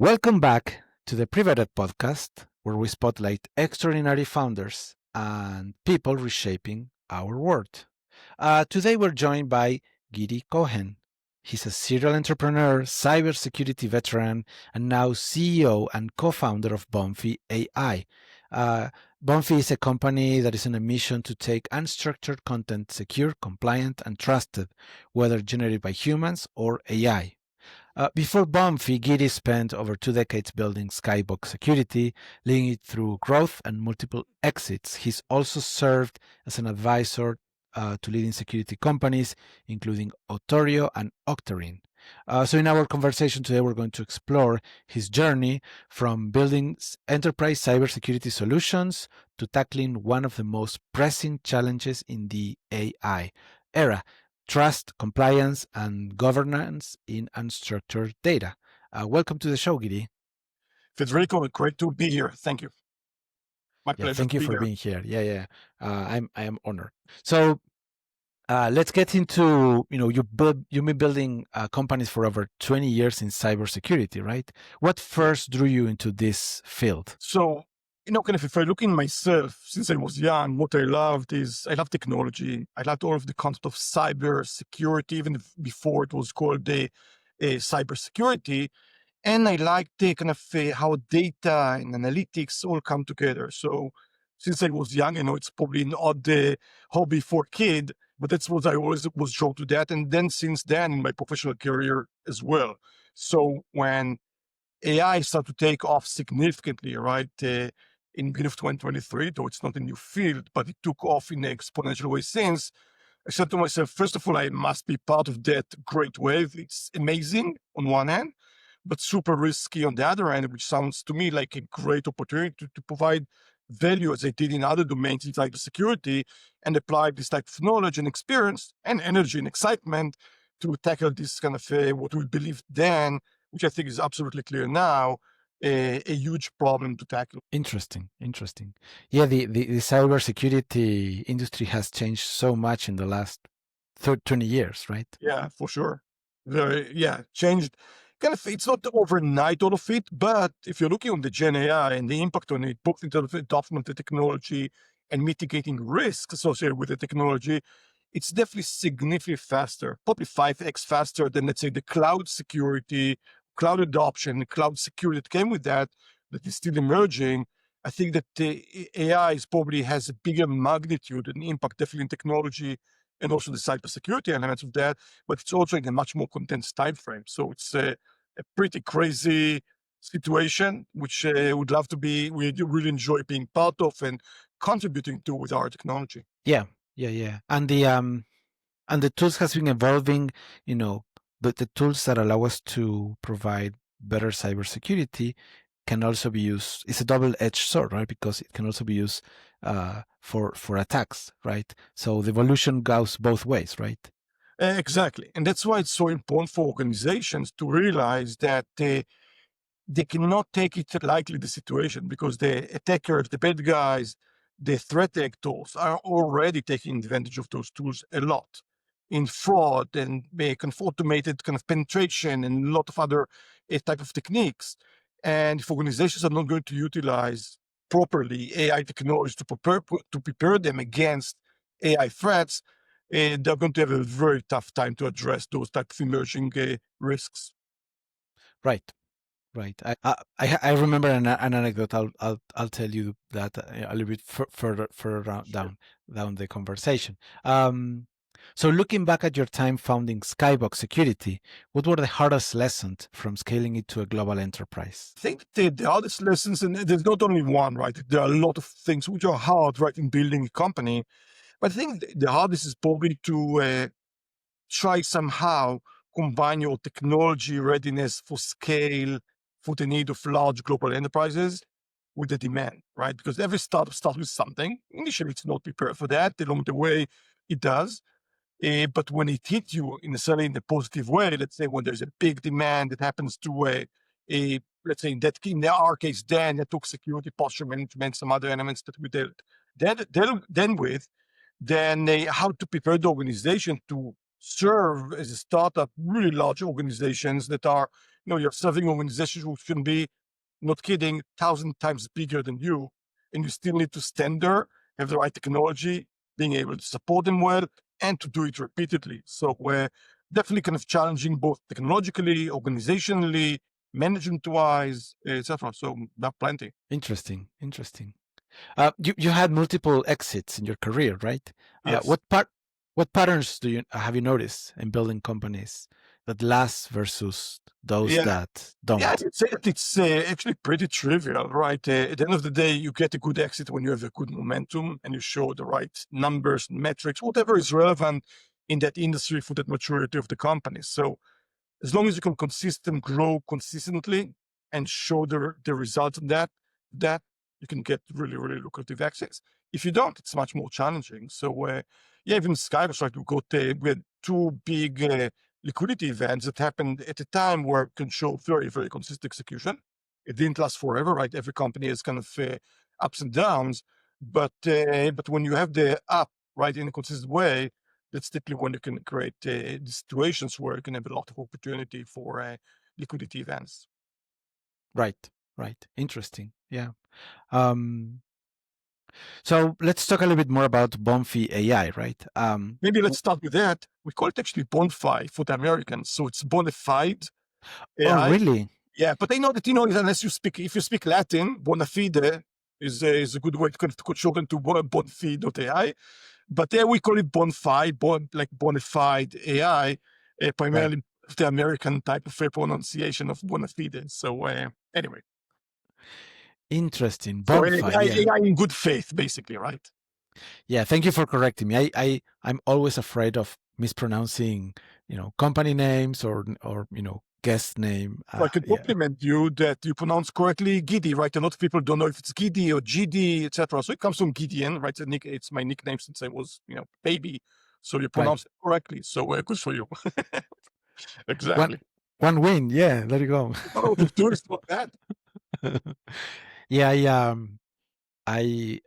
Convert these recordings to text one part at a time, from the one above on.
Welcome back to the PreVetted Podcast, where we spotlight extraordinary founders and people reshaping our world. Today we're joined by Gidi Cohen. He's a serial entrepreneur, cybersecurity veteran, and now CEO and co-founder of Bonfy.AI. Bonfy is a company that is on a mission to take unstructured content secure, compliant, and trusted, whether generated by humans or AI. Before Bonfy, Gidi spent over 2 decades building Skybox Security, leading it through growth and multiple exits. He's also served as an advisor to leading security companies, including OTORIO and Octarine. So in our conversation today, we're going to explore his journey from building enterprise cybersecurity solutions to tackling one of the most pressing challenges in the AI era: trust, compliance, and governance in unstructured data. Welcome to the show, Gidi. Federico, great to be here. Thank you. My pleasure Thank to you be for here. being here. I am honored. So let's get into you've been building companies for over 20 years in cybersecurity, right? What first drew you into this field? So, kind of if I look in myself, since I was young, what I loved is I love technology. I loved all of the concept of cyber security, even before it was called cybersecurity. And I liked the kind of how data and analytics all come together. So since I was young, I know it's probably an odd hobby for a kid, but that's what I always was drawn to that. And then since then in my professional career as well. So when AI started to take off significantly, right, in beginning of 2023, though it's not a new field, but it took off in an exponential way since, I said to myself, first of all, I must be part of that great wave. It's amazing on one hand, but super risky on the other end, which sounds to me like a great opportunity to provide value as I did in other domains like the security and apply this type of knowledge and experience and energy and excitement to tackle this kind of what we believed then, which I think is absolutely clear now, a huge problem to tackle. Interesting. Yeah, the cybersecurity industry has changed so much in the last 20 years, right? Yeah, for sure. Changed. Kind of, it's not overnight, all of it, but if you're looking on the Gen AI and the impact on it, both in terms of adoption of the technology and mitigating risks associated with the technology, it's definitely significantly faster, probably 5x faster than, let's say, the cloud security, cloud adoption, cloud security that came with that is still emerging. I think that the AI is probably has a bigger magnitude and impact, definitely in technology and also the cybersecurity elements of that, but it's also in a much more condensed time frame. So it's a pretty crazy situation, which would love to be, we really enjoy being part of and contributing to with our technology. Yeah. And the tools has been evolving, but the tools that allow us to provide better cybersecurity can also be used. It's a double-edged sword, right? Because it can also be used for attacks, right? So the evolution goes both ways, right? Exactly. And that's why it's so important for organizations to realize that they cannot take it lightly, the situation, because the attackers, the bad guys, the threat actors are already taking advantage of those tools a lot in fraud and kind of automated kind of penetration and a lot of other type of techniques. And if organizations are not going to utilize properly AI technology to prepare them against AI threats, they're going to have a very tough time to address those type of emerging risks. Right. I remember an anecdote. I'll tell you that a little bit further Sure. down the conversation. So looking back at your time founding Skybox Security, what were the hardest lessons from scaling it to a global enterprise? I think the hardest lessons, and there's not only one, right? There are a lot of things which are hard, right, in building a company. But I think the hardest is probably to try somehow combine your technology readiness for scale, for the need of large global enterprises with the demand, right? Because every startup starts with something. Initially, it's not prepared for that. Along the way, it does. But when it hits you necessarily in a positive way, let's say when there's a big demand that happens to let's say in our case, then network security, posture management, some other elements that we then with, then how to prepare the organization to serve as a startup, really large organizations that are you're serving organizations who can be, not kidding, 1,000 times bigger than you, and you still need to stand there, have the right technology, being able to support them well, and to do it repeatedly. So we're definitely kind of challenging both technologically, organizationally, management-wise, etc. So there are plenty. Interesting. You had multiple exits in your career, right? Yes. What patterns have you noticed in building companies that last versus those Yeah. that Yeah, don't? it's actually pretty trivial, right? At the end of the day, you get a good exit when you have a good momentum and you show the right numbers, metrics, whatever is relevant in that industry for that maturity of the company. So as long as you can grow consistently and show the results of that you can get really, really lucrative exits. If you don't, it's much more challenging. So even Skybox, right, we had two big liquidity events that happened at a time where it can show very, very consistent execution. It didn't last forever, right? Every company has kind of ups and downs, but when you have the up, right, in a consistent way, that's typically when you can create situations where you can have a lot of opportunity for liquidity events. Right. Interesting. Yeah. Um, so let's talk a little bit more about Bonfy.AI, right? Maybe let's start with that. We call it actually Bonfy for the Americans. So it's Bonafide Oh, AI. really? Yeah, but I know that, unless if you speak Latin, Bonafide is a good way to kind of shorten to Bonfi.ai. But we call it like Bonafide AI, Right. primarily the American type of pronunciation of Bonafide. So anyway, Interesting. so Bonfide. Yeah. AI in good faith, basically, right? Yeah. Thank you for correcting me. I'm always afraid of mispronouncing, company names or guest name. So I can Yeah. compliment you that you pronounce correctly Gidi, right? A lot of people don't know if it's Gidi or GD, etc. So it comes from Gideon, right? It's my nickname since I was, baby. So you Right. pronounce it correctly. So good for you. One Exactly. one win. Yeah. Let it go. Oh, the tourist about that. Yeah. Yeah. I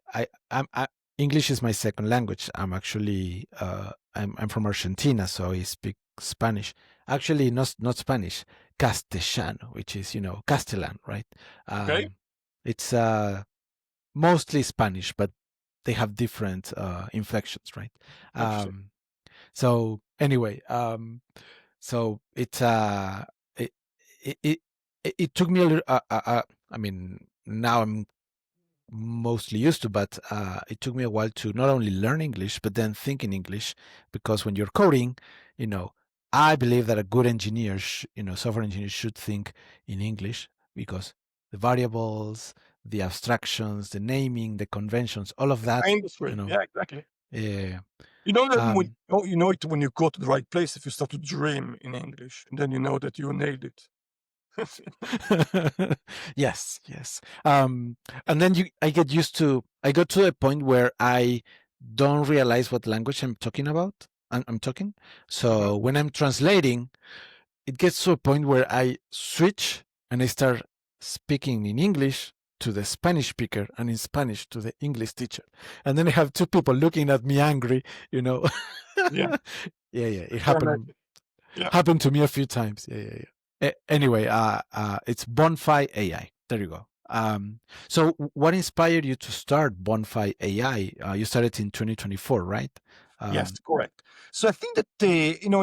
English is my second language. I'm actually I'm from Argentina, so I speak Spanish. Actually, not Spanish, Castellano, which is Castellan, right? Okay. It's mostly Spanish, but they have different inflections, right? Interesting. So anyway, so it, it it it took me a little. I mean, now I'm mostly used to, but it took me a while to not only learn English, but then think in English, because when you're coding, you know, I believe that a good engineer, software engineer should think in English, because the variables, the abstractions, the naming, the conventions, all of that, Industry. Yeah, exactly. yeah. You know that Um, you know it when you go to the right place if you start to dream in English, and then you know that you nailed it. yes. And then I get used to. I got to a point where I don't realize what language I'm talking about. I'm talking. Mhm. So when I'm translating, it gets to a point where I switch and I start speaking in English to the Spanish speaker and in Spanish to the English teacher. And then I have two people looking at me angry, you know. Yeah, Yeah. It I can imagine. Yeah. happened to me a few times. Yeah. Anyway, it's Bonfy AI. There you go. So what inspired you to start Bonfy AI? You started in 2024, right? Yes, Um, correct. So I think that,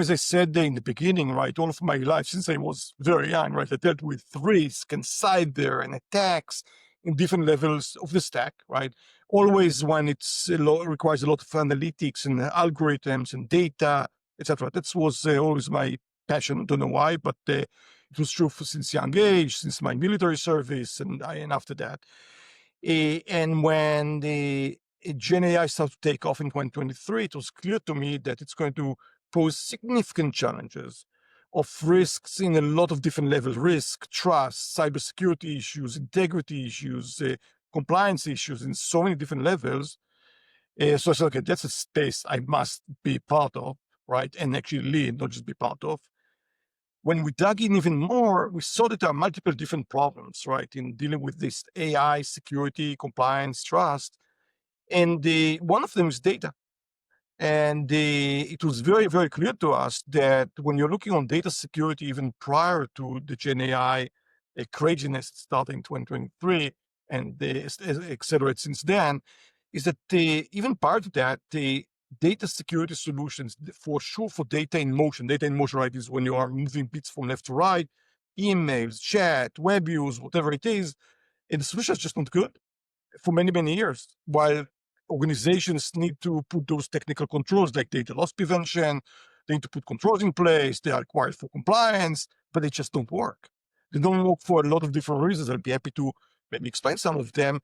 as I said in the beginning, right, all of my life, since I was very young, right, I dealt with risk and cyber and attacks in different levels of the stack, right? Always when requires a lot of analytics and algorithms and data, etc. That was always my passion. Don't know why, but it was true since young age, since my military service, and after that. And when the Gen AI started to take off in 2023, it was clear to me that it's going to pose significant challenges of risks in a lot of different levels: risk, trust, cybersecurity issues, integrity issues, compliance issues in so many different levels. So I said, okay, that's a space I must be part of, right? And actually lead, not just be part of. When we dug in even more, we saw that there are multiple different problems, right, in dealing with this AI, security, compliance, trust. And one of them is data. And it was very, very clear to us that when you're looking on data security, even prior to the Gen AI craziness starting in 2023 and accelerate since then, is that even prior to that, the data security solutions, for sure, for data in motion, right, is when you are moving bits from left to right, emails, chat, web use, whatever it is, and the solution is just not good for many, many years. While organizations need to put those technical controls like data loss prevention, they need to put controls in place, they are required for compliance, but they just don't work. They don't work for a lot of different reasons. I'll be happy to maybe explain some of them.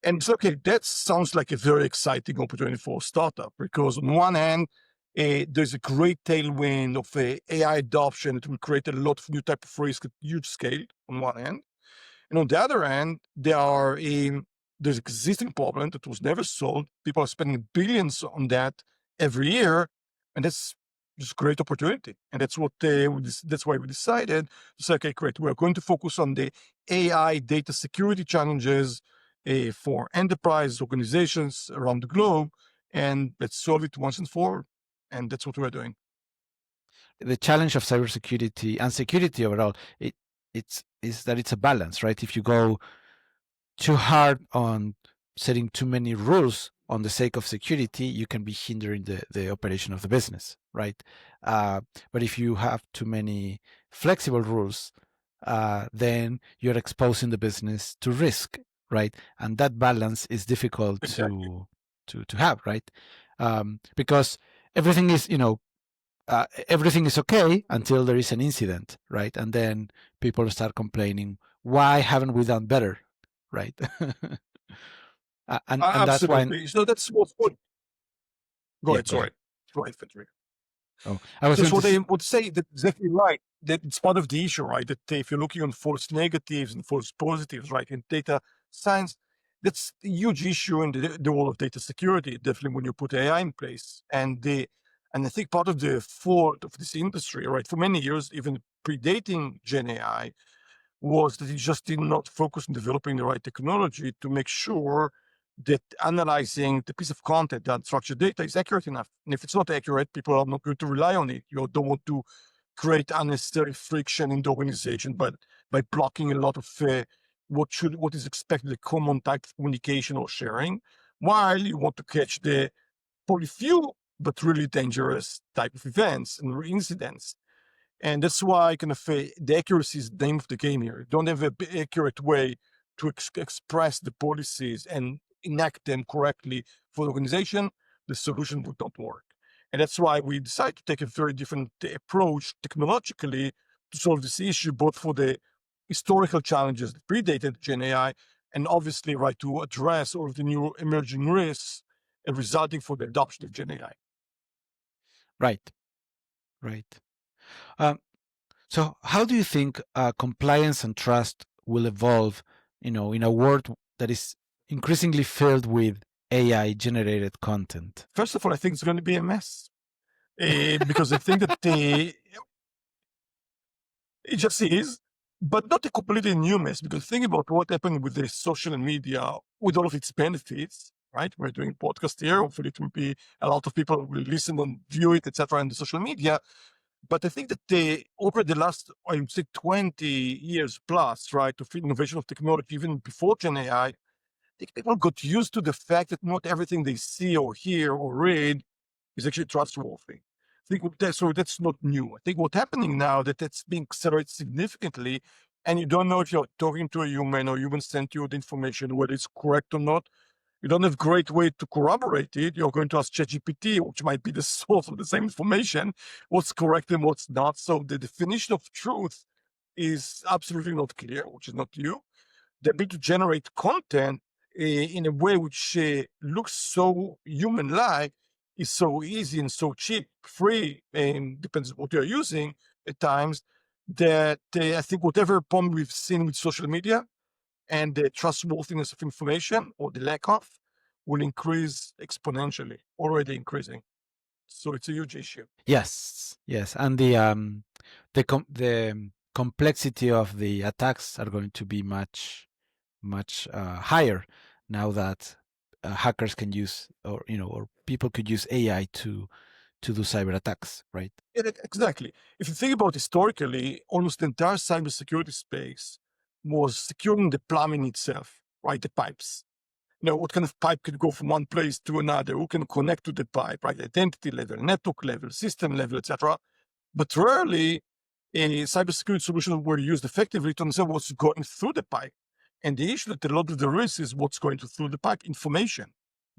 And it's okay, that sounds like a very exciting opportunity for a startup because on one hand, there's a great tailwind of AI adoption. It will create a lot of new type of risk at huge scale on one hand. And on the other hand, there's existing problem that was never solved. People are spending billions on that every year, and that's just great opportunity. And that's what that's why we decided to say, okay, great, we're going to focus on the AI data security challenges for enterprise organizations around the globe, and let's solve it once and for all. And that's what we're doing. The challenge of cybersecurity and security overall, is that it's a balance, right? If you go too hard on setting too many rules on the sake of security, you can be hindering the operation of the business, right? But if you have too many flexible rules, then you're exposing the business to risk, right? And that balance is difficult Exactly. to have, right? Because everything is, everything is okay until there is an incident, right? And then people start complaining, why haven't we done better, right? And that's why. Absolutely. So that's what. Go Yeah, ahead. go ahead. Sorry. Go ahead, Federico. Oh, I was So going to. what I would say that exactly right. That it's part of the issue, right? That if you're looking on false negatives and false positives, right, in data science, that's a huge issue in the world of data security. Definitely when you put AI in place, and I think part of the fault of this industry, right, for many years, even predating Gen AI, was that it just did not focus on developing the right technology to make sure that analyzing the piece of content, the unstructured data, is accurate enough. And if it's not accurate, people are not going to rely on it. You don't want to create unnecessary friction in the organization, but by blocking a lot of what is expected, the common type of communication or sharing, while you want to catch the probably few but really dangerous type of events and incidents. And that's why kind of the accuracy is the name of the game here. You don't have an accurate way to express the policies and enact them correctly for the organization, the solution would not work. And that's why we decided to take a very different approach technologically to solve this issue, both for the historical challenges that predated Gen AI, and obviously, right, to address all of the new emerging risks resulting for the adoption of Gen AI. Right, right. Um, so, how do you think compliance and trust will evolve? In a world that is increasingly filled with AI generated content. First of all, I think it's going to be a mess. Because I think that it just is, but not a completely new mess. Because think about what happened with the social media, with all of its benefits, right? We're doing a podcast here. Hopefully, it will be a lot of people will listen and view it, etc., in the social media. But I think that over the last, I would say, 20 years plus, right, of innovation of technology, even before Gen AI, I think people got used to the fact that not everything they see or hear or read is actually trustworthy. I think that's not new. I think what's happening now that's being accelerated significantly, and you don't know if you're talking to a human or human sent you the information, whether it's correct or not. You don't have a great way to corroborate it. You're going to ask ChatGPT, which might be the source of the same information, what's correct and what's not. So the definition of truth is absolutely not clear, which is not new. The ability to generate content in a way which looks so human-like is so easy and so cheap, free, and depends on what you're using at times, that I think whatever problem we've seen with social media and the trustworthiness of information or the lack of will increase exponentially, already increasing. So it's a huge issue. Yes, yes, and the complexity of the attacks are going to be much higher now that hackers can use, or or people could use AI to do cyber attacks, right? Exactly. If you think about historically, almost the entire cybersecurity space was securing the plumbing itself, right? The pipes. What kind of pipe could go from one place to another? Who can connect to the pipe, right? Identity level, network level, system level, etc. But rarely, cybersecurity solutions were used effectively to understand what's going through the pipe. And the issue that a lot of the risk is what's going through the pipe: information,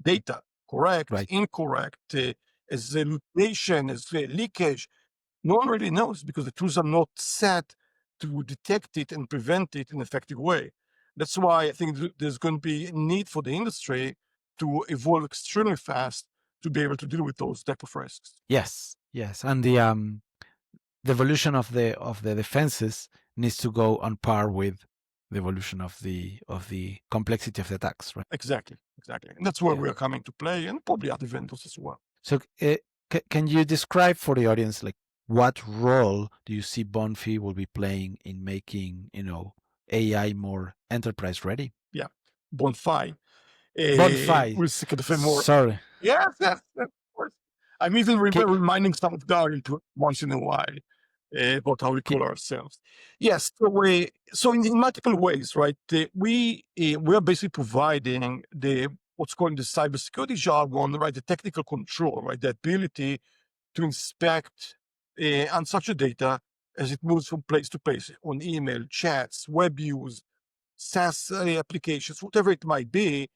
data, correct, Right. incorrect, as hallucination, as leakage. No one really knows because the tools are not set to detect it and prevent it in an effective way. That's why I think there's going to be a need for the industry to evolve extremely fast to be able to deal with those type of risks. Yes, yes, and the evolution of the defenses needs to go on par with the evolution of the complexity of the attacks, right? Exactly. And that's where Yeah. we're coming to play, and probably other vendors as well. So, can you describe for the audience, like, what role do you see Bonfy will be playing in making AI more enterprise ready? Yeah. Bonfy. Bonfy. We'll see kind of a more. Sorry. Yes, of course. I'm even Can, reminding some of Daryl once in a while about how we can, call ourselves. Yes, so in multiple ways, right? We are basically providing the what's called the cybersecurity jargon, right? The technical control, right? The ability to inspect unstructured data as it moves from place to place on email, chats, web use, SaaS applications, whatever it might be,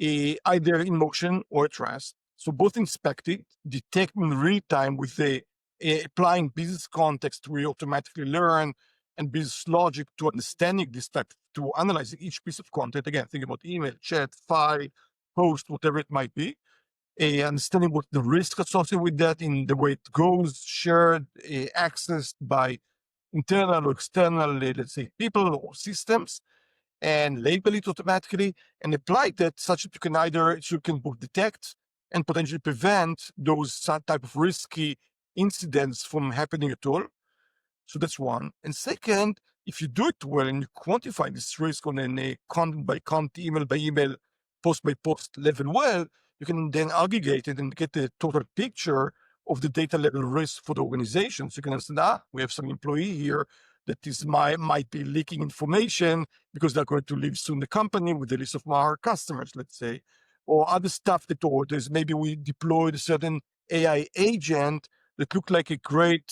either in motion or at rest. So both inspect it, detect in real time with the applying business context, we automatically learn, and business logic to understanding this type, to analyzing each piece of content. Again, think about email, chat, file, post, whatever it might be. Understanding what the risk associated with that in the way it goes, shared, accessed by internal or external, let's say, people or systems, and label it automatically and apply that such that you can both detect and potentially prevent those type of risky incidents from happening at all. So that's one. And second, if you do it well and you quantify this risk on a content by content, email by email, post by post level well, you can then aggregate it and get the total picture of the data level risk for the organization. So you can understand, we have some employee here that might be leaking information because they're going to leave soon the company with the list of our customers, let's say, or other stuff that orders. Maybe we deployed a certain AI agent that looked like a great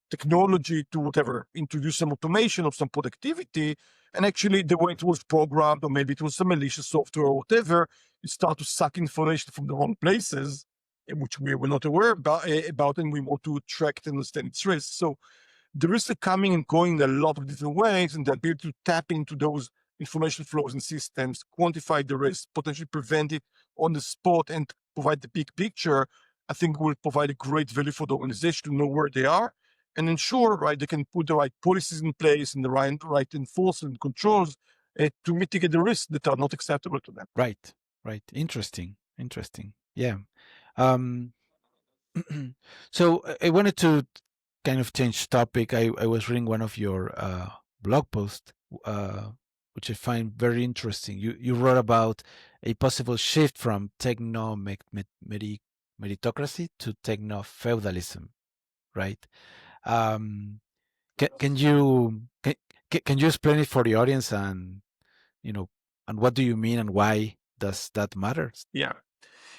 technology to whatever, introduce some automation or some productivity. And actually the way it was programmed, or maybe it was some malicious software or whatever, it start to suck information from the wrong places, which we were not aware about, and we want to track and understand its risks. So the risks are coming and going in a lot of different ways, and the ability to tap into those information flows and systems, quantify the risk, potentially prevent it on the spot, and provide the big picture, I think will provide a great value for the organization to know where they are and ensure, right, they can put the right policies in place and the right enforcement controls to mitigate the risks that are not acceptable to them. Right. Interesting. Yeah. Um, so I wanted to kind of change topic. I was reading one of your blog posts, which I find very interesting. You wrote about a possible shift from meritocracy to techno-feudalism, right? Um, can you can you explain it for the audience, and and what do you mean and why does that matter? Yeah.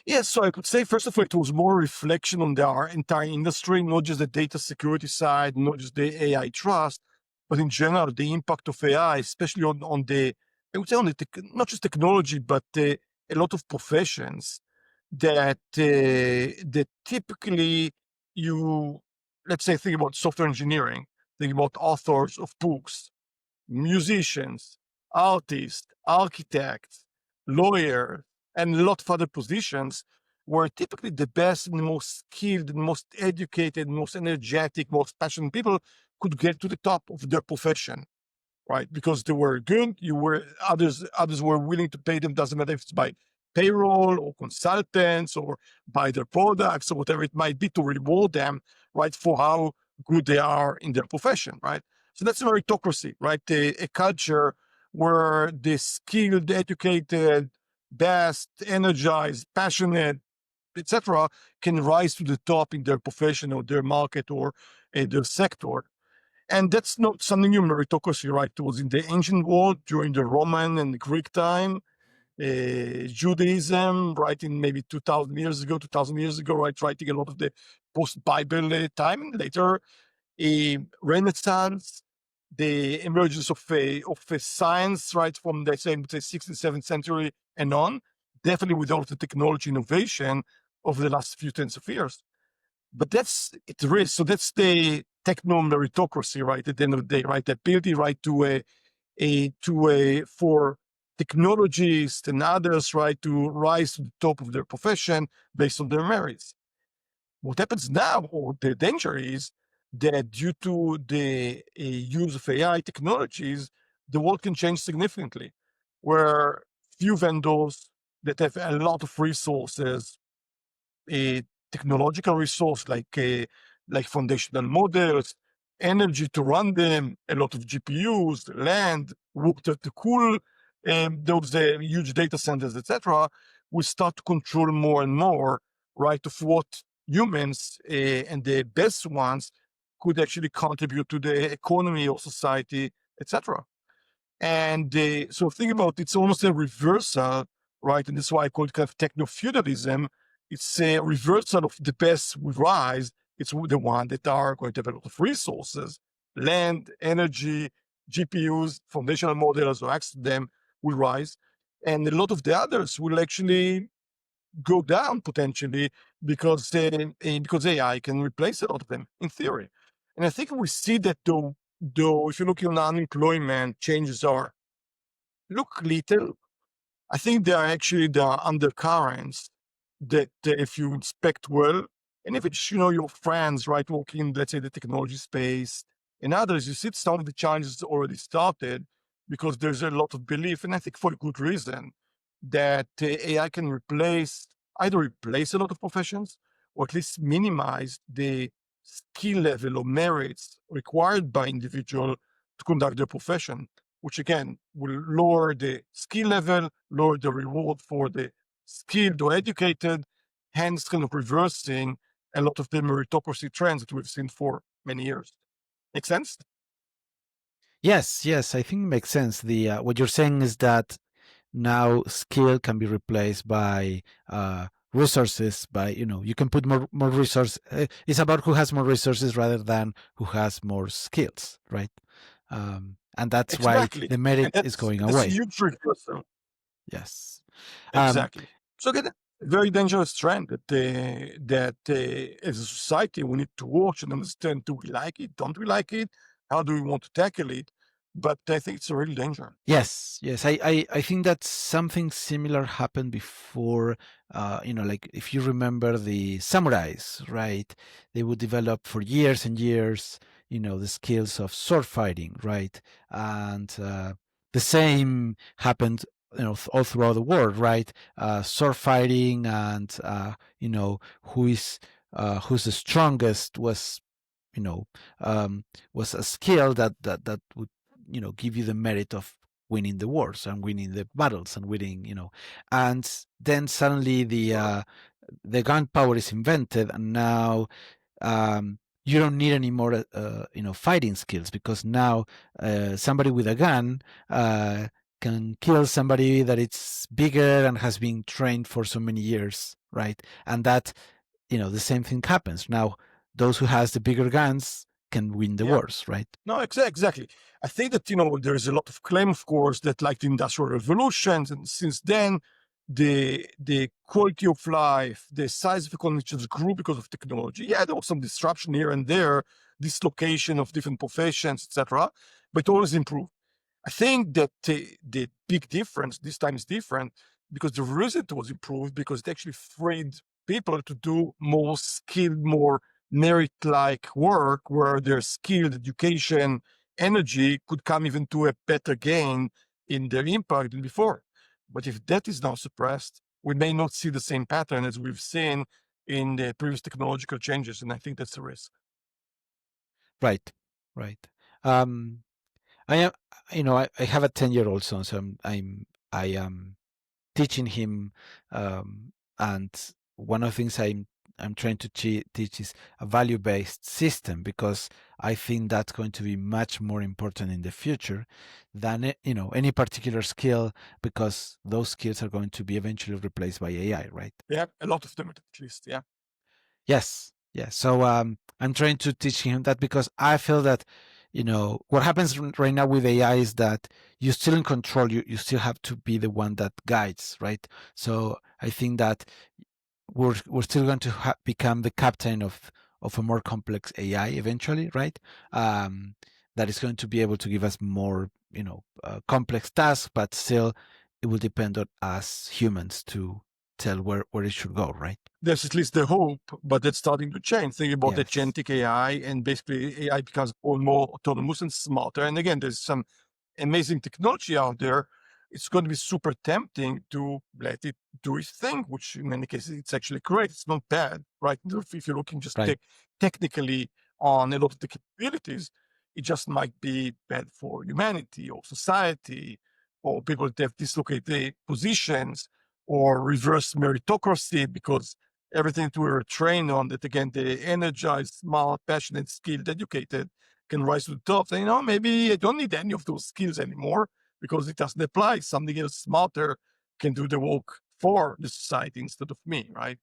Yeah, so I could say, first of all, it was more reflection on our entire industry, not just the data security side, not just the AI trust, but in general, the impact of AI, especially on the, I would say, on the not just technology, but a lot of professions that typically you, let's say, think about software engineering, think about authors of books, musicians, artists, architects, lawyers, and a lot of other positions where typically the best and the most skilled, and most educated, most energetic, most passionate people could get to the top of their profession, right? Because they were good, others were willing to pay them, doesn't matter if it's by payroll or consultants or by their products or whatever it might be, to reward them, right, for how good they are in their profession, right? So that's a meritocracy, right? A culture where the skilled, educated, best, energized, passionate, etc., can rise to the top in their profession or their market or their sector. And that's not something new. Meritocracy, right? It was in the ancient world during the Roman and Greek time. Judaism, right, in maybe 2,000 years ago, right, writing a lot of the post-Bible time. And later, Renaissance, the emergence of a science, right, from the same, say, 6th and 7th century and on, definitely with all of the technology innovation over the last few tens of years. But that's it is. So that's the techno meritocracy, right? At the end of the day, right? The ability, right, for technologists and others, right, to rise to the top of their profession based on their merits. What happens now, or the danger is that due to the use of AI technologies, the world can change significantly, where few vendors that have a lot of resources, a technological resource like foundational models, energy to run them, a lot of GPUs, land, water to cool those huge data centers, etc., will start to control more and more, right, of what humans and the best ones could actually contribute to the economy or society, etc. And so think about it's almost a reversal, right? And that's why I call it kind of techno-feudalism. It's a reversal of the best will rise. It's the one that are going to have a lot of resources, land, energy, GPUs, foundational models, or access to them will rise. And a lot of the others will actually go down potentially because AI can replace a lot of them in theory. And I think we see that though if you look at unemployment, changes are look little. I think there are undercurrents that if you inspect well, and if it's your friends, right, working in, let's say, the technology space and others, you see some of the challenges already started because there's a lot of belief, and I think for a good reason, that AI can either replace a lot of professions or at least minimize the skill level or merits required by individual to conduct their profession, which again will lower the skill level, lower the reward for the skilled or educated, hence kind of reversing a lot of the meritocracy trends that we've seen for many years. Make sense? Yes, yes, I think it makes sense. The what you're saying is that now skill can be replaced by resources. By you can put more resource. It's about who has more resources rather than who has more skills, right? And that's why Exactly. the And merit is that's going that's a away. huge reversal. Yes. Um, Exactly. So again, a very dangerous trend that as a society we need to watch and understand: do we like it? Don't we like it? How do we want to tackle it? But I think it's a real danger. Yes, yes. I think that something similar happened before. Like if you remember the samurais, right? They would develop for years and years, the skills of sword fighting, right? And the same happened, all throughout the world, right? Sword fighting and, who is, who's the strongest you know, was a skill that would, give you the merit of winning the wars and winning the battles and winning, and then suddenly the gunpowder is invented, and now you don't need any more, fighting skills, because now somebody with a gun can kill somebody that it's bigger and has been trained for so many years, right? And that, the same thing happens now. Those who has the bigger guns can win the Yeah. wars, right? No, exactly. I think that, there's a lot of claim, of course, that like the Industrial Revolutions, and since then, the quality of life, the size of economy just grew because of technology. Yeah, there was some disruption here and there, dislocation of different professions, etc., but always improved. I think that the big difference this time is different because the reason it was improved because it actually freed people to do more skilled, more merit-like work where their skilled education, energy could come even to a better gain in their impact than before. But if that is now suppressed, we may not see the same pattern as we've seen in the previous technological changes, and I think that's a risk. Right, right. I am, I have a 10-year-old son, so I am teaching him, and one of the things I'm trying to teach is a value-based system, because I think that's going to be much more important in the future than any particular skill, because those skills are going to be eventually replaced by AI, right? Yeah, a lot of them at least. Yeah. Yes. So I'm trying to teach him that, because I feel that what happens right now with AI is that you're still in control. You still have to be the one that guides, right? So I think that we're still going to become the captain of a more complex AI eventually, right? That is going to be able to give us more complex tasks, but still it will depend on us humans to tell where it should go, right? There's at least the hope, but it's starting to change. Think about Yes. agentic AI, and basically AI becomes more and more autonomous and smarter. And again, there's some amazing technology out there. It's going to be super tempting to let it do its thing, which in many cases it's actually great. It's not bad, right? If you're looking just Right. technically on a lot of the capabilities, it just might be bad for humanity or society, or people that have dislocated positions, or reverse meritocracy, because everything that we were trained on, that again, the energized, smart, passionate, skilled, educated, can rise to the top. And, maybe I don't need any of those skills anymore because it doesn't apply. Something else smarter can do the work for the society instead of me, right?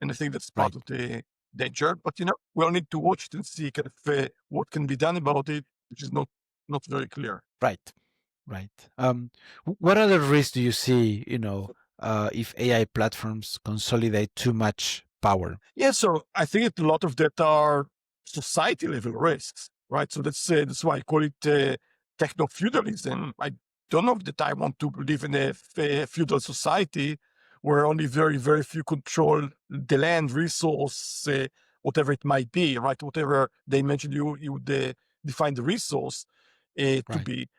And I think that's Right. part of the danger. But we all need to watch it and see kind of what can be done about it, which is not very clear. Right. What other risks do you see, if AI platforms consolidate too much power? Yeah, so I think a lot of that are society level risks, right? So that's why I call it techno-feudalism. I don't know that I want to live in a feudal society where only very, very few control the land, resource, whatever it might be, right? Whatever they mentioned, you would define the resource to Right. be.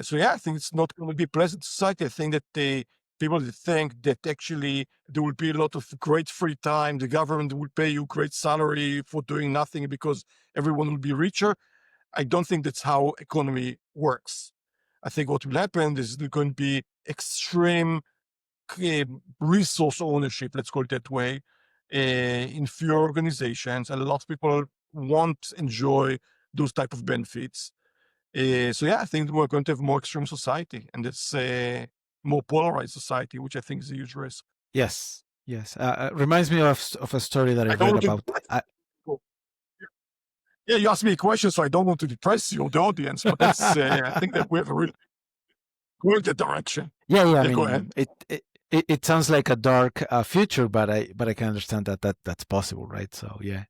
So yeah, I think it's not going to be a pleasant society. I think that people think that actually there will be a lot of great free time. The government will pay you great salary for doing nothing because everyone will be richer. I don't think that's how economy works. I think what will happen is there's going to be extreme resource ownership, let's call it that way, in fewer organizations. And a lot of people won't enjoy those type of benefits. So yeah, I think we're going to have more extreme society, and it's a more polarized society, which I think is a huge risk. Yes. Reminds me of a story that I I don't read want to about. depress people. Yeah, you asked me a question, so I don't want to depress you, the audience, but that's I think that we have a really going that direction. Yeah. I Yeah, go ahead. mean, it sounds like a dark future, but I can understand that's possible, right? So yeah,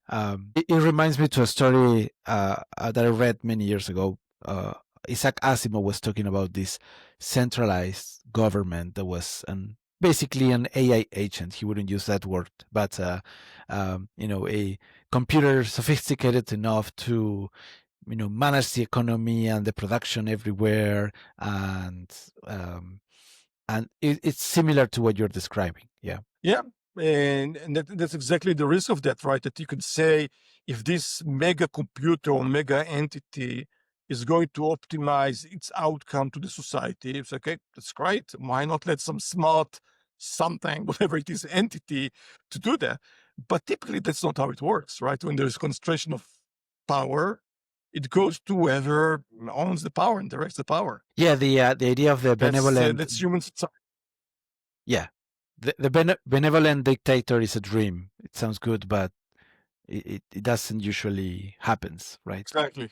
it reminds me to a story that I read many years ago. Isaac Asimov was talking about this centralized government that was basically an AI agent. He wouldn't use that word, but a computer sophisticated enough to manage the economy and the production everywhere, and it's similar to what you're describing. Yeah. And that's exactly the risk of that, right? That you could say, if this mega computer or mega entity is going to optimize its outcome to the society, it's okay, that's great. Why not let some smart something, whatever it is, entity to do that? But typically that's not how it works, right? When there's concentration of power, it goes to whoever owns the power and directs the power. Yeah, the idea of the benevolent. That's human society. Yeah, the benevolent dictator is a dream. It sounds good, but it doesn't usually happens, right? Exactly.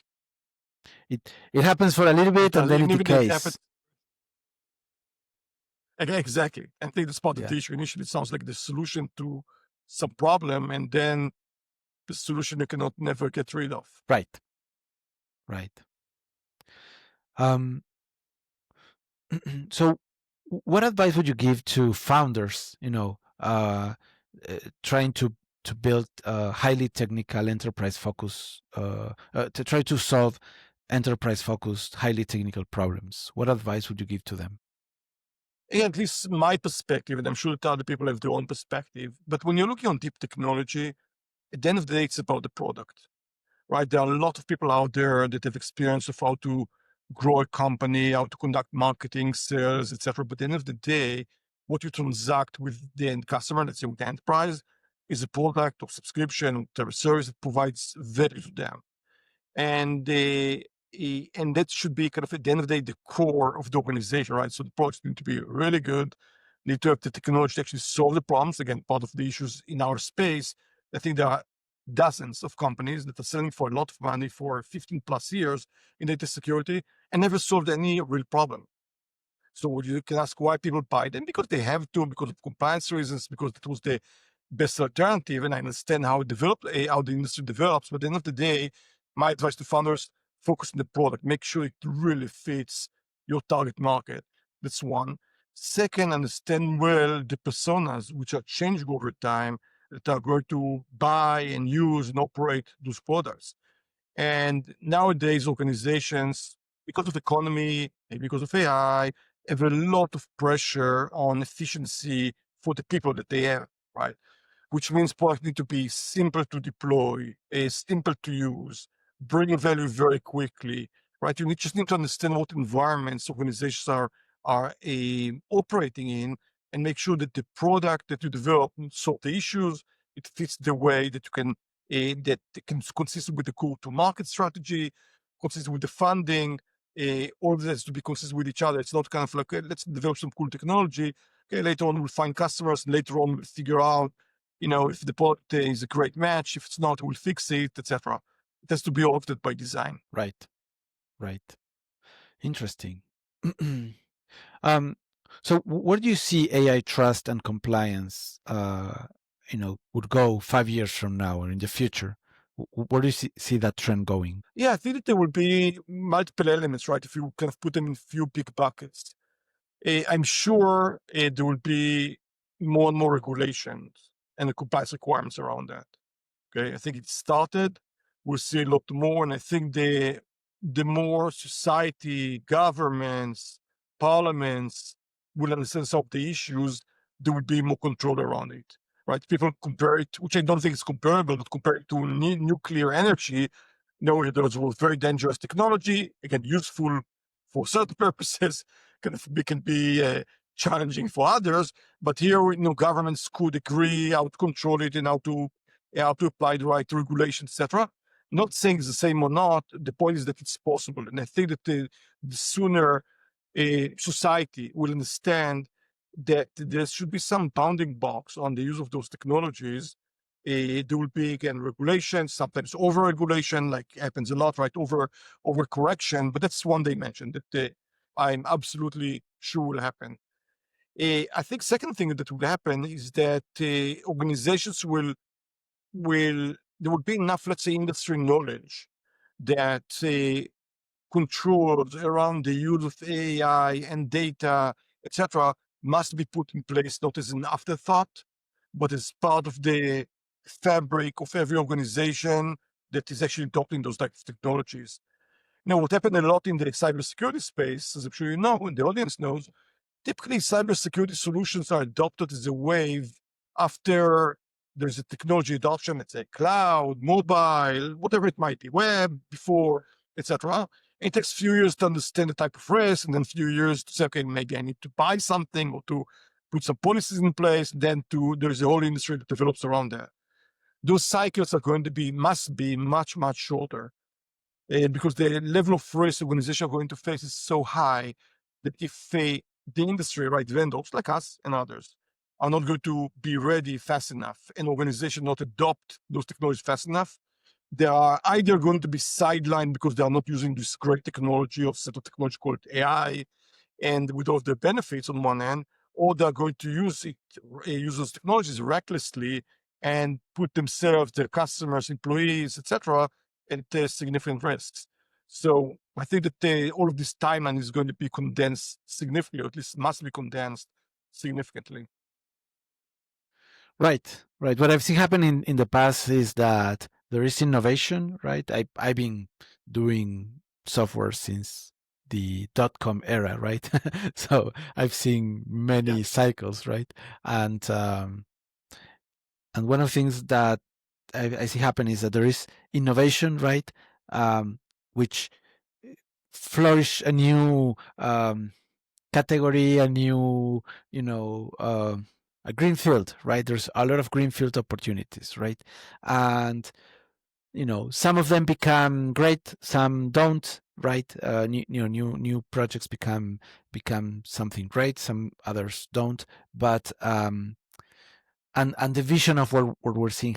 It happens for a little bit and then it Even if it happens. decays. Exactly. I think that's part of the issue. Initially, it sounds like the solution to some problem, and then the solution you cannot never get rid of. Right. So what advice would you give to founders, trying to build a highly technical enterprise focus, to try to solve enterprise focused, highly technical problems? What advice would you give to them? At least my perspective, and I'm sure that other people have their own perspective, but when you're looking on deep technology, at the end of the day, it's about the product, right? There are a lot of people out there that have experience of how to grow a company, how to conduct marketing, sales, etc. But at the end of the day, what you transact with the end customer, let's say with the enterprise, is a product or subscription or service that provides value to them. And that should be kind of at the end of the day, the core of the organization, right? So the products need to be really good, need to have the technology to actually solve the problems. Again, part of the issues in our space, I think there are dozens of companies that are selling for a lot of money for 15 plus years in data security and never solved any real problem. So you can ask why people buy them, because they have to, because of compliance reasons, because it was the best alternative. And I understand how how the industry develops. But at the end of the day, my advice to founders: focus on the product, make sure it really fits your target market. That's one. Second, understand well the personas which are changing over time that are going to buy and use and operate those products. And nowadays, organizations, because of economy, maybe because of AI, have a lot of pressure on efficiency for the people that they have, right? Which means products need to be simple to deploy, simple to use, bring value very quickly, right? Just need to understand what environments organizations are operating in, and make sure that the product that you develop solve the issues. It fits the way that you can that can consistent with the go-to-market strategy, consistent with the funding. All that has to be consistent with each other. It's not kind of like, let's develop some cool technology. Okay, later on we'll find customers. Later on we'll figure out, if the product is a great match. If it's not, we'll fix it, etc. It has to be altered by design. Right. Interesting. um, so where do you see AI trust and compliance, would go 5 years from now or in the future? Where do you see that trend going? Yeah, I think that there will be multiple elements, right? If you kind of put them in a few big buckets. I'm sure there will be more and more regulations and the compliance requirements around that. Okay, I think it started. We'll see a lot more, and I think the more society, governments, parliaments will understand some of the issues, there will be more control around it. Right? People compare it, which I don't think is comparable, but compare it to nuclear energy. Those was very dangerous technology, again, useful for certain purposes, can be challenging for others. But here, governments could agree how to control it and how to apply the right regulations, etc. Not saying it's the same or not. The point is that it's possible, and I think that the sooner society will understand that there should be some bounding box on the use of those technologies. There will be, again, regulations, sometimes over-regulation, like happens a lot, right? Over-correction, but that's one dimension that I'm absolutely sure will happen. I think second thing that will happen is that organizations there will be enough, let's say, industry knowledge that controls around the use of AI and data, etc., must be put in place not as an afterthought, but as part of the fabric of every organization that is actually adopting those types of technologies. What happened a lot in the cybersecurity space, as I'm sure you know, and the audience knows, typically cybersecurity solutions are adopted as a wave after there's a technology adoption, let's say cloud, mobile, whatever it might be, web, before, etc. It takes a few years to understand the type of risk, and then a few years to say, okay, maybe I need to buy something or to put some policies in place. Then there's a whole industry that develops around that. Those cycles must be much, much shorter. Because the level of risk organizations are going to face is so high that if the industry, right, vendors like us and others, are not going to be ready fast enough, and organizations not adopt those technologies fast enough, they are either going to be sidelined because they are not using this great technology or set of technology called AI, and with all the benefits on one hand, or they're going to use those technologies recklessly and put themselves, their customers, employees, etc., at significant risks. So I think that all of this timeline is going to be condensed significantly, or at least must be condensed significantly. Right. What I've seen happen in the past is that there is innovation, right? I've been doing software since the .com era, right? So I've seen many cycles, right? And one of the things that I see happen is that there is innovation, right? Which flourish a new category, a new, a greenfield, right? There's a lot of greenfield opportunities, right? And some of them become great, some don't, right? New projects become something great, some others don't. But and the vision of what we're seeing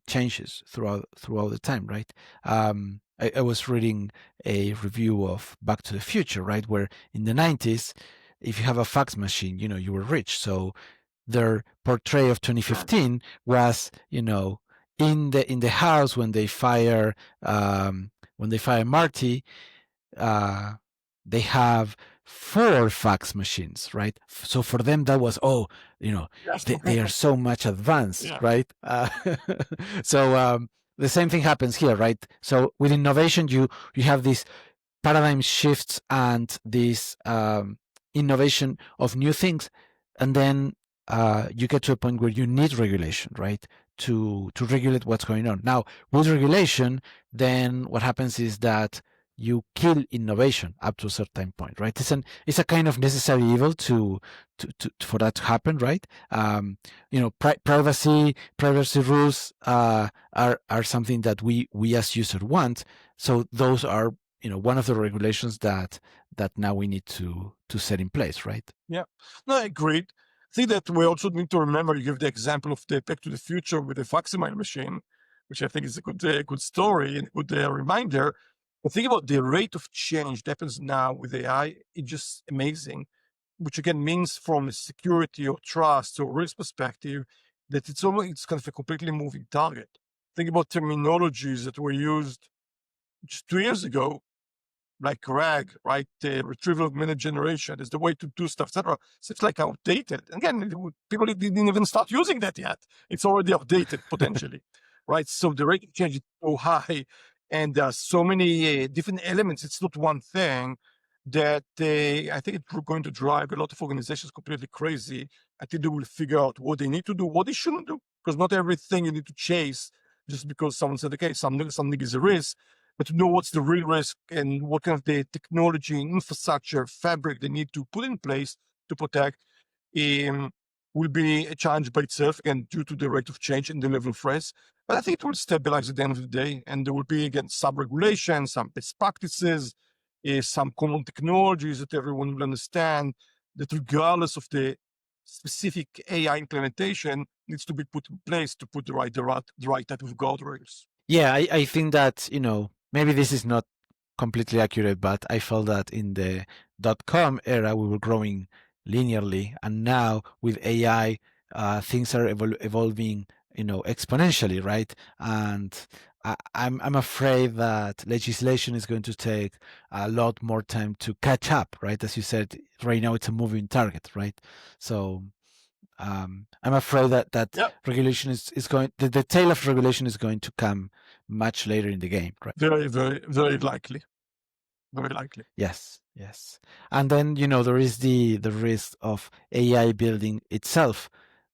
changes throughout the time, right? I was reading a review of Back to the Future, right, where in the 90s, if you have a fax machine, you were rich. So their portray of 2015 was, in the house when they fire Marty, uh, they have 4 fax machines, right? So for them, that was, Yes. they are so much advanced, Yeah. right? So the same thing happens here, right? So with innovation, you have these paradigm shifts and this innovation of new things, and then you get to a point where you need regulation, right, to regulate what's going on. Now, with regulation, then what happens is that you kill innovation up to a certain point, right? It's a kind of necessary evil to for that to happen, right? Privacy rules are something that we as users want. So those are one of the regulations that now we need to set in place, right? Yeah, no, I agree. I think that we also need to remember, you give the example of the Back to the Future with the facsimile machine, which I think is a good story and a good reminder. But think about the rate of change that happens now with AI. It's just amazing, which again means from a security or trust or risk perspective, that it's kind of a completely moving target. Think about terminologies that were used just 2 years ago, like RAG, right? Retrieval augmented generation is the way to do stuff, etc. So it's like outdated. Again, people didn't even start using that yet. It's already outdated potentially, right? So the rate of change is so high, and there are so many different elements. It's not one thing that I think it's going to drive a lot of organizations completely crazy. I think they will figure out what they need to do, what they shouldn't do, because not everything you need to chase just because someone said, okay, something is a risk, but to know what's the real risk and what kind of the technology and infrastructure fabric they need to put in place to protect will be a challenge by itself, again, due to the rate of change and the level of risk. But I think it will stabilize at the end of the day, and there will be, again, some regulations, some best practices, some common technologies that everyone will understand, that regardless of the specific AI implementation needs to be put in place to put the right type of guardrails. Yeah, I think that, maybe this is not completely accurate, but I felt that in the .com era, we were growing linearly. And now with AI, things are evolving, exponentially, right? And I'm afraid that legislation is going to take a lot more time to catch up, right? As you said, right now it's a moving target, right? So I'm afraid that Yep. regulation is going, the tail of regulation is going to come much later in the game, right? Very, very, very likely. Very likely. Yes, yes. And then, there is the risk of AI building itself,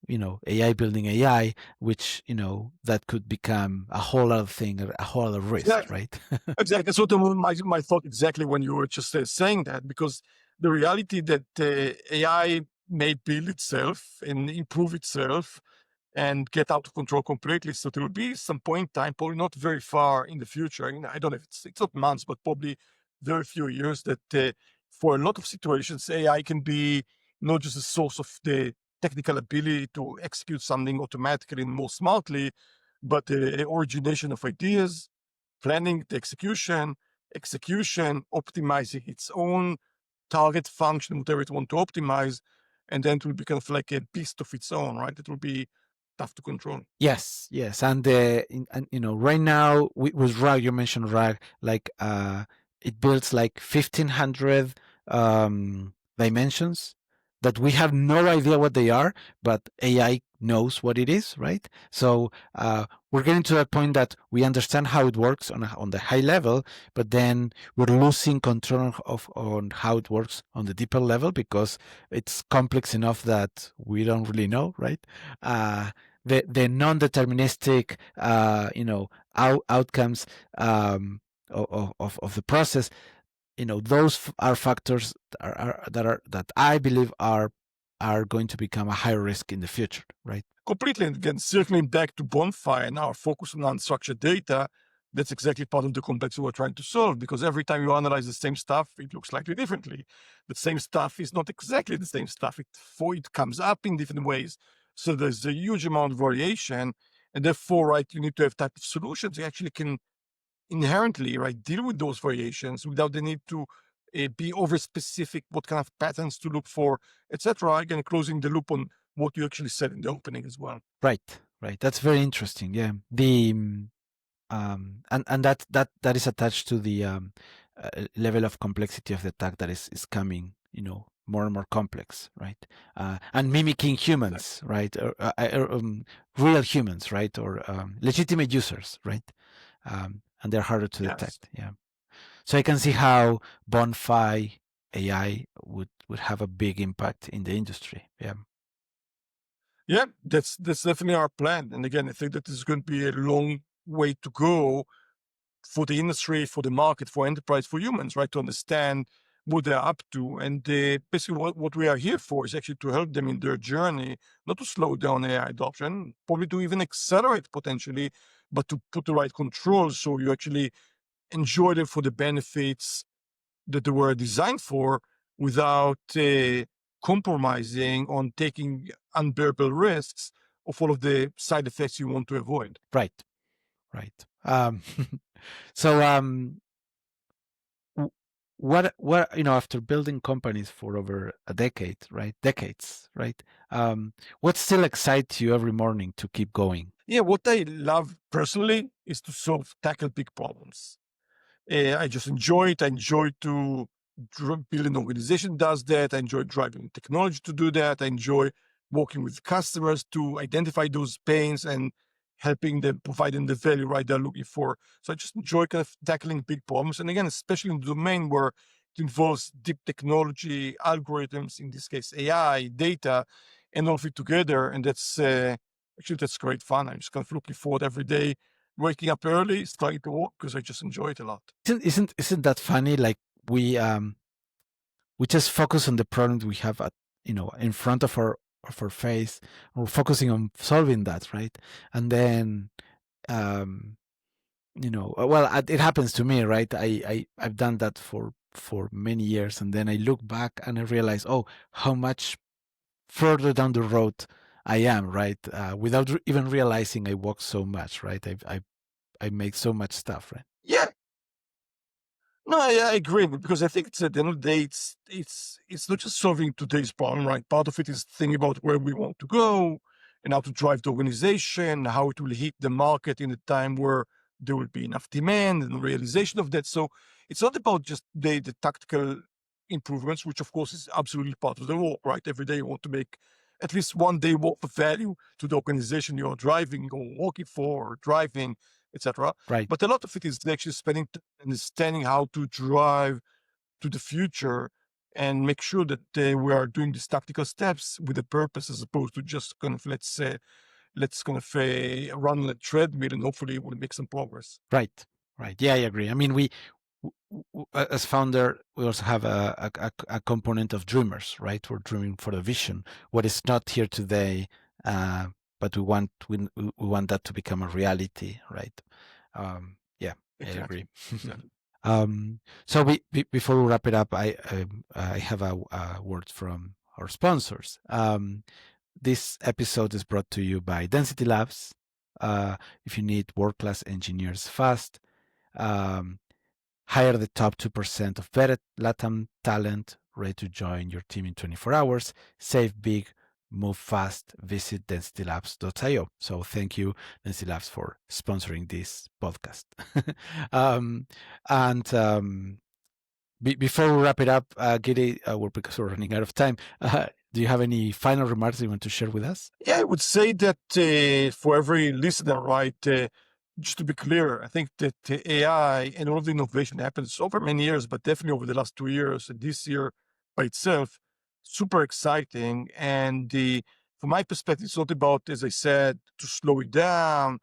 AI building AI, which, that could become a whole other thing, a whole other risk, Exactly. right? Exactly. So my thought exactly when you were just saying that, because the reality that AI may build itself and improve itself and get out of control completely. So there will be some point in time, probably not very far in the future. I don't know if it's not months, but probably very few years, that for a lot of situations, AI can be not just a source of the technical ability to execute something automatically and more smartly, but the origination of ideas, planning, the execution, optimizing its own target function, whatever it want to optimize, and then it will be kind of like a beast of its own, right? It will be tough to control. Yes, yes, and right now with RAG, you mentioned RAG, like it builds like 1,500 dimensions that we have no idea what they are, but AI knows what it is, right? So we're getting to that point that we understand how it works on the high level, but then we're losing control on how it works on the deeper level because it's complex enough that we don't really know, right? The non-deterministic outcomes of the process, those are factors that I believe are going to become a higher risk in the future, right? Completely. And again, circling back to Bonfy and our focus on unstructured data, that's exactly part of the complexity we're trying to solve, because every time you analyze the same stuff, it looks slightly differently. The same stuff is not exactly the same stuff. It comes up in different ways. So there's a huge amount of variation. And therefore, right, you need to have type of solutions that actually can inherently, right, deal with those variations without the need to be over specific, what kind of patterns to look for, etc. Again, closing the loop on what you actually said in the opening as well. Right. That's very interesting. Yeah. The and that is attached to the level of complexity of the attack that is coming, more and more complex, right? And mimicking humans, right? Or, real humans, right? Or legitimate users, right? And they're harder to detect. Yeah. So I can see how Bonfy.AI would have a big impact in the industry. Yeah. Yeah, that's definitely our plan. And again, I think that this is going to be a long way to go for the industry, for the market, for enterprise, for humans, right? To understand what they're up to. And basically what we are here for is actually to help them in their journey, not to slow down AI adoption, probably to even accelerate potentially, but to put the right controls so you actually enjoy them for the benefits that they were designed for without compromising on taking unbearable risks of all of the side effects you want to avoid. Right. So what after building companies for over a decade, right? Decades, right? What still excites you every morning to keep going? Yeah, what I love personally is to tackle big problems. I just enjoy it. I enjoy to build an organization that does that. I enjoy driving technology to do that. I enjoy working with customers to identify those pains and helping them, providing the value right they're looking for. So I just enjoy kind of tackling big problems. And again, especially in the domain where it involves deep technology, algorithms, in this case, AI, data, and all of it together. And that's actually, that's great fun. I'm just kind of looking forward every day, waking up early, starting to work because I just enjoy it a lot. Isn't that funny? Like we just focus on the problem we have in front of our face. We're focusing on solving that, right? And then well, it happens to me, right? I've done that for many years, and then I look back and I realize, oh, how much further down the road I am, right? Without even realizing I walk so much, right? I make so much stuff, right? Yeah. No, I agree, because I think it's at the end of the day, it's not just solving today's problem, right? Part of it is thinking about where we want to go and how to drive the organization, how it will hit the market in a time where there will be enough demand and realization of that. So it's not about just the tactical improvements, which of course is absolutely part of the work, right? Every day you want to make at least one day worth of value to the organization you're driving or working for or driving, etc. Right. But a lot of it is actually spending understanding how to drive to the future and make sure that we are doing these tactical steps with a purpose, as opposed to just kind of let's kind of run on a treadmill and hopefully we'll make some progress. Right. Yeah, I agree. I mean, we as founder, we also have a component of dreamers, right? We're dreaming for the vision. What is not here today, but we want that to become a reality, right? Yeah, exactly. I agree. Exactly. So before we wrap it up, I have a word from our sponsors. This episode is brought to you by Density Labs. If you need world-class engineers fast, hire the top 2% of vetted LATAM talent ready to join your team in 24 hours. Save big, move fast. Visit densitylabs.io. So thank you, Density Labs, for sponsoring this podcast. Before we wrap it up, Gidi, because we're running out of time, do you have any final remarks you want to share with us? Yeah, I would say that for every listener, right, just to be clear, I think that AI and all of the innovation happens over many years, but definitely over the last 2 years, and this year by itself, super exciting. And from my perspective, it's not about, as I said, to slow it down,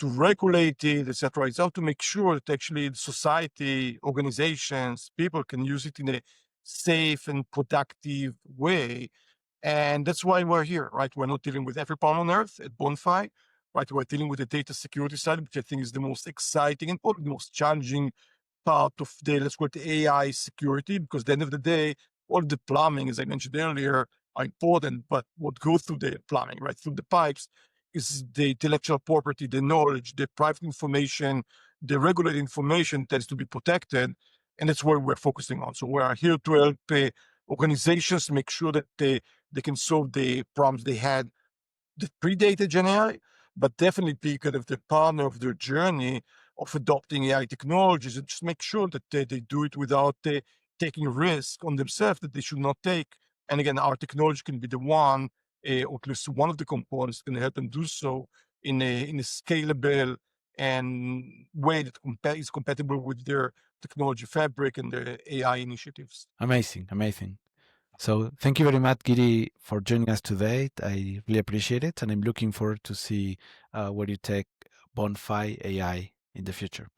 to regulate it, etc. It's how to make sure that actually society, organizations, people can use it in a safe and productive way. And that's why we're here, right? We're not dealing with every problem on earth at Bonfy, right? We're dealing with the data security side, which I think is the most exciting and probably the most challenging part of the, let's call it the AI security, because at the end of the day, all the plumbing, as I mentioned earlier, are important, but what goes through the plumbing, right, through the pipes, is the intellectual property, the knowledge, the private information, the regulated information that is to be protected. And that's what we're focusing on. So we are here to help organizations make sure that they can solve the problems they had that predated Gen AI, but definitely be kind of the partner of their journey of adopting AI technologies, and just make sure that they do it without taking risk on themselves that they should not take. And again, our technology can be the one, or at least one of the components that can help them do so in a scalable and way that is compatible with their technology fabric and their AI initiatives. Amazing, amazing. So thank you very much, Gidi, for joining us today. I really appreciate it, and I'm looking forward to see where you take Bonfy.AI in the future.